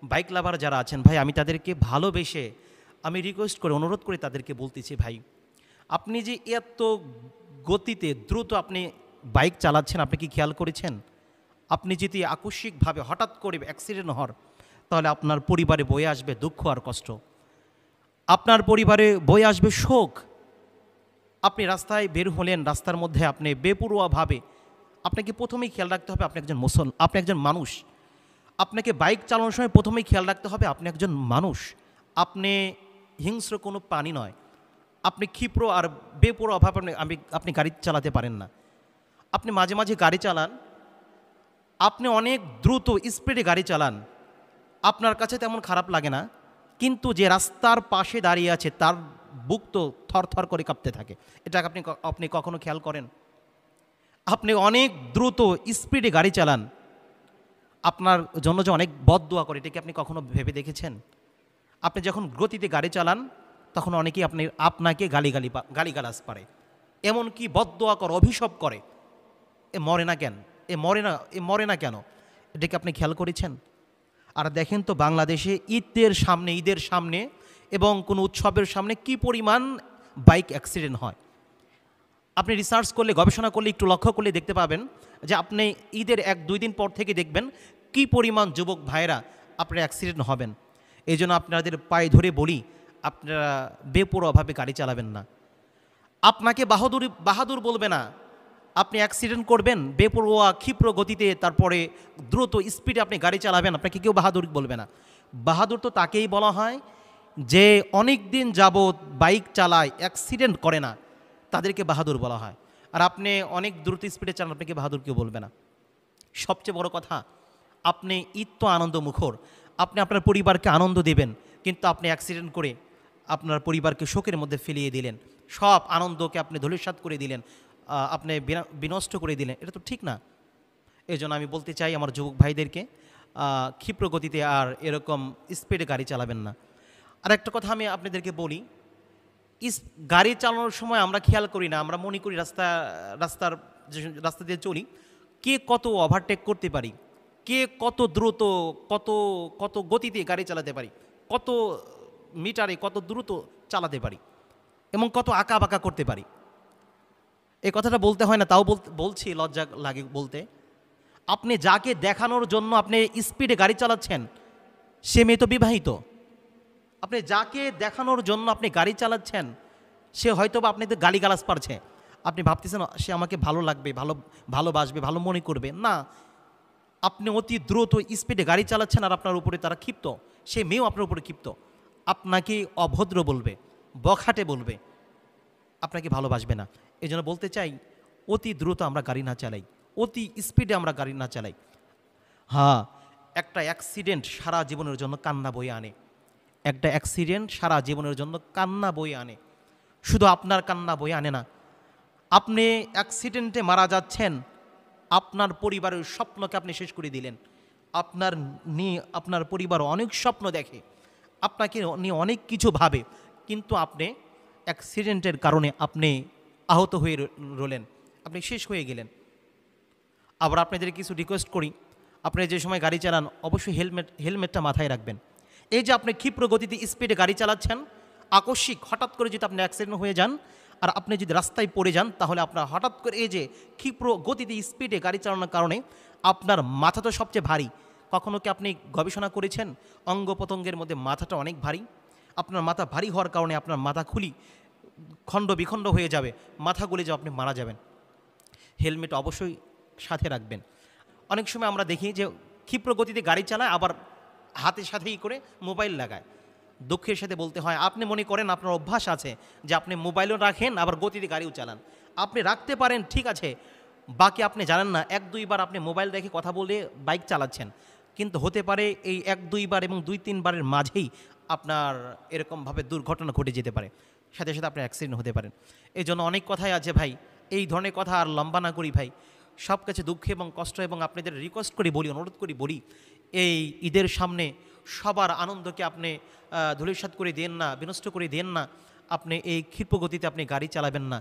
Bike লাভার যারা আছেন ভাই, আমি তাদেরকে ভালোবেসে আমি রিকোয়েস্ট করে অনুরোধ করে তাদেরকে বলতেছি, ভাই আপনি যে এত গতিতে দ্রুত আপনি বাইক চালাচ্ছেন, আপনি কি খেয়াল করেছেন? আপনি যদি আকস্মিকভাবে হঠাৎ করে অ্যাক্সিডেন্ট হন, তাহলে আপনার পরিবারে বয়ে আসবে দুঃখ আর কষ্ট, আপনার পরিবারে বয়ে আসবে শোক। আপনি রাস্তায় বের হলেন, রাস্তার মধ্যে আপনি বেপরোয়াভাবে, আপনাকে প্রথমেই খেয়াল রাখতে হবে আপনি একজন মানুষ। আপনাকে বাইক চালানোর সময় প্রথমেই খেয়াল রাখতে হবে আপনি একজন মানুষ, আপনি হিংস্র কোনো প্রাণী নয়। আপনি ক্ষিপ্র আর বেপরোয়াভাবে আপনি গাড়ি চালাতে পারেন না। আপনি মাঝে মাঝে গাড়ি চালান, আপনি অনেক দ্রুত স্পিডে গাড়ি চালান, আপনার কাছে তেমন খারাপ লাগে না, কিন্তু যে রাস্তার পাশে দাঁড়িয়ে আছে তার বুক তো থরথর করে কাঁপতে থাকে। এটা আপনি কখনো খেয়াল করেন? আপনি অনেক দ্রুত স্পিডে গাড়ি চালান, আপনার জন্য যে অনেক বদদোয়া করে, এটা কি আপনি কখনো ভেবে দেখেছেন? আপনি যখন গতিতে গাড়ি চালান তখন অনেকেই আপনাকে গালিগালাজ পারে, এমনকি বদদোয়া করে, অভিশাপ করে। এ মরে না কেন? এ মরে না কেন? এটাকে আপনি খেয়াল করেছেন? আর দেখেন তো বাংলাদেশে ঈদের সামনে এবং কোনো উৎসবের সামনে কি পরিমাণ বাইক অ্যাক্সিডেন্ট হয়। আপনি রিসার্চ করলে, গবেষণা করলে, একটু লক্ষ্য করলে দেখতে পাবেন যে আপনি ঈদের 1-2 দিন পর থেকে দেখবেন কি পরিমাণ যুবক ভাইরা আপনার অ্যাক্সিডেন্ট হবেন। এই জন্য আপনাদের পায়ে ধরে বলি, আপনারা বেপরোয়াভাবে গাড়ি চালাবেন না। আপনাকে বাহাদুর বলবে না। আপনি অ্যাক্সিডেন্ট করবেন বেপরোয়া ক্ষিপ্র গতিতে, তারপরে দ্রুত স্পিডে আপনি গাড়ি চালাবেন, আপনাকে কেউ বাহাদুর বলবে না। বাহাদুর তো তাকেই বলা হয় যে অনেক দিন যাবৎ বাইক চালায়, অ্যাক্সিডেন্ট করে না, তাদেরকে বাহাদুর বলা হয়। আর আপনি অনেক দ্রুত স্পিডে চালান, আপনাকে বাহাদুর কেউ বলবে না। সবচেয়ে বড় কথা, আপনি ঈদ তো আনন্দ মুখর, আপনি আপনার পরিবারকে আনন্দ দেবেন, কিন্তু আপনি অ্যাক্সিডেন্ট করে আপনার পরিবারকে শোকের মধ্যে ফেলিয়ে দিলেন, সব আনন্দকে আপনি ধূলিসাৎ করে দিলেন, আপনি বিনষ্ট করে দিলেন। এটা তো ঠিক না। এই জন্য আমি বলতে চাই আমার যুবক ভাইদেরকে, ক্ষিপ্র গতিতে আর এরকম স্পিডে গাড়ি চালাবেন না। আর একটা কথা আমি আপনাদেরকে বলি, গাড়ি চালানোর সময় আমরা খেয়াল করি না, আমরা মনে করি রাস্তা দিয়ে চলি, কে কত ওভারটেক করতে পারি, কে কত দ্রুত, কত কত গতিতে গাড়ি চালাতে পারি, কত মিটারে কত দ্রুত চালাতে পারি, এবং কত আঁকা বাঁকা করতে পারি। এই কথাটা বলতে হয় না, তাও বলছি, লজ্জা লাগে বলতে। আপনি যাকে দেখানোর জন্য আপনি স্পিডে গাড়ি চালাচ্ছেন, সে মেয়ে তো বিবাহিত। আপনি যাকে দেখানোর জন্য আপনি গাড়ি চালাচ্ছেন, সে হয়তো বা আপনাদের গালিগালাজ পারছে, আপনি ভাবতেছেন সে আমাকে ভালো লাগবে, ভালোবাসবে, ভালো মনে করবে না। আপনি অতি দ্রুত স্পিডে গাড়ি চালাচ্ছেন আর আপনার উপরে তারা ক্ষিপ্ত, সে মেয়েও আপনার উপরে ক্ষিপ্ত, আপনাকে অভদ্র বলবে, বখাটে বলবে, আপনাকে ভালোবাসবে না। এই জন্য বলতে চাই, অতি দ্রুত আমরা গাড়ি না চালাই, অতি স্পিডে আমরা গাড়ি না চালাই। হ্যাঁ, একটা অ্যাক্সিডেন্ট সারা জীবনের জন্য কান্না বয়ে আনে, একটা অ্যাক্সিডেন্ট সারা জীবনের জন্য কান্না বয়ে আনে। শুধু আপনার কান্না বয়ে আনে না, আপনি অ্যাক্সিডেন্টে মারা যাচ্ছেন, আপনার পরিবারের স্বপ্নকে আপনি শেষ করে দিলেন। আপনার পরিবার অনেক স্বপ্ন দেখে, আপনাকে নিয়ে অনেক কিছু ভাবে, কিন্তু আপনি অ্যাক্সিডেন্টের কারণে আপনি আহত হয়ে রলেন, আপনি শেষ হয়ে গেলেন। আবার আপনাদের কিছু রিকোয়েস্ট করি, আপনি যে সময় গাড়ি চালান অবশ্যই হেলমেটটা মাথায় রাখবেন। এই যে আপনি ক্ষিপ্র গতিতে স্পিডে গাড়ি চালাচ্ছেন, আকস্মিক হঠাৎ করে যদি আপনি অ্যাক্সিডেন্ট হয়ে যান আর আপনি যদি রাস্তায় পড়ে যান, তাহলে আপনার হঠাৎ করে এই যে ক্ষিপ্র গতিতে স্পিডে গাড়ি চালানোর কারণে আপনার মাথা তো সবচেয়ে ভারী। কখনো কি আপনি গবেষণা করেছেন অঙ্গ প্রত্যঙ্গের মধ্যে মাথাটা অনেক ভারী? আপনার মাথা ভারী হওয়ার কারণে আপনার মাথা খণ্ড বিখণ্ড হয়ে যাবে, মাথা গলে যাবে, আপনি মারা যাবেন। হেলমেট অবশ্যই সাথে রাখবেন। অনেক সময় আমরা দেখি যে ক্ষিপ্র গতিতে গাড়ি চালায়, আবার হাতের সাথেই করে মোবাইল লাগায়। দুঃখের সাথে বলতে হয়, আপনি মনে করেন আপনার অভ্যাস আছে যে আপনি মোবাইলও রাখেন আবার গতিতে গাড়িও চালান। আপনি রাখতে পারেন, ঠিক আছে, বাকি আপনি জানেন না 1-2 বার আপনি মোবাইল রেখে কথা বলে বাইক চালাচ্ছেন, কিন্তু হতে পারে এই 1-2 বার এবং 2-3 বারের মাঝেই আপনার এরকমভাবে দুর্ঘটনা ঘটে যেতে পারে, সাথে সাথে আপনার অ্যাক্সিডেন্ট হতে পারেন। এই জন্য অনেক কথাই আছে ভাই, এই ধরনের কথা আর লম্বা না করি ভাই, সব কাছে দুঃখ এবং কষ্ট, এবং আপনাদের রিকোয়েস্ট করি বলি, অনুরোধ করি বলি, এই ঈদের সামনে সবার আনন্দকে আপনি ধূলিসাৎ করে দেন না, বিনষ্ট করে দেন না। আপনি এই ক্ষিপ্র গতিতে আপনি গাড়ি চালাবেন না।